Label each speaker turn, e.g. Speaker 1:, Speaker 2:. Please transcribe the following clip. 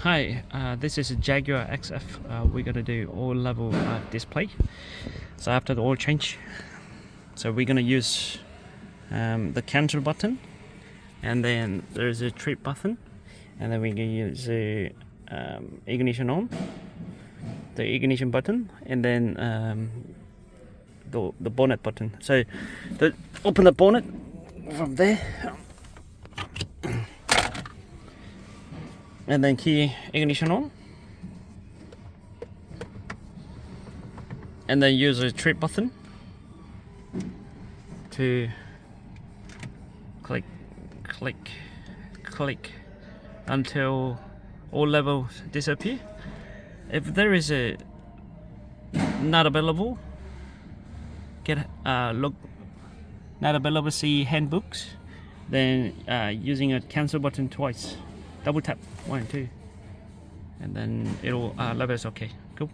Speaker 1: Hi, this is a Jaguar XF. We're gonna do all level display. So after the oil change, so we're gonna use the cancel button, and then there's a trip button, and then we're gonna use the ignition on, the ignition button, and then the bonnet button. So open the bonnet from there. And then key ignition on, and then use the trip button to click until all levels disappear. If there is a not available, get look not available, see handbooks, then using a cancel button twice, double tap 1 and 2, and then it'll levels okay. Cool.